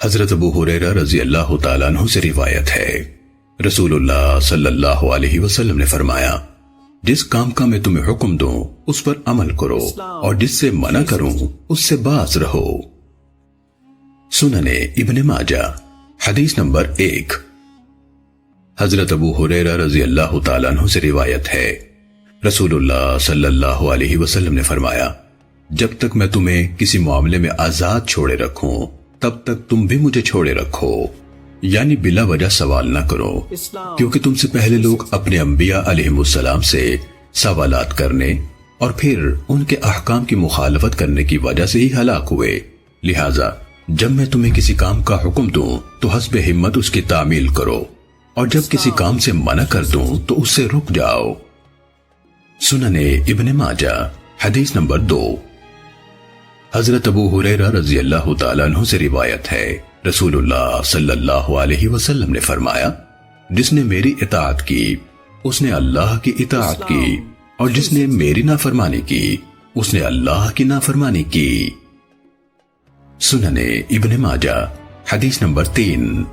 حضرت ابو ہریرہ رضی اللہ تعالیٰ عنہ سے روایت ہے، رسول اللہ صلی اللہ علیہ وسلم نے فرمایا، جس کام کا میں تمہیں حکم دوں اس پر عمل کرو اور جس سے منع کروں اس سے باز رہو۔ سنن ابن ماجہ حدیث نمبر 1۔ حضرت ابو ہریرہ رضی اللہ تعالیٰ عنہ سے روایت ہے، رسول اللہ صلی اللہ علیہ وسلم نے فرمایا، جب تک میں تمہیں کسی معاملے میں آزاد چھوڑے رکھوں تب تک تم بھی مجھے چھوڑے رکھو، یعنی بلا وجہ سوال نہ کرو، کیونکہ تم سے پہلے لوگ اپنے انبیاء علیہم السلام سے سوالات کرنے اور پھر ان کے احکام کی مخالفت کرنے کی وجہ سے ہی ہلاک ہوئے۔ لہٰذا جب میں تمہیں کسی کام کا حکم دوں تو حسب ہمت اس کی تعمیل کرو، اور جب کسی کام سے منع کر دوں تو اس سے رک جاؤ۔ سنن ابن ماجہ حدیث نمبر 2۔ حضرت ابو ہریرہ رضی اللہ تعالیٰ عنہ سے روایت ہے، رسول اللہ صلی اللہ علیہ وسلم نے فرمایا، جس نے میری اطاعت کی اس نے اللہ کی اطاعت کی، اور جس نے میری نافرمانی کی اس نے اللہ کی نافرمانی کی۔ سنن ابن ماجہ حدیث نمبر 3۔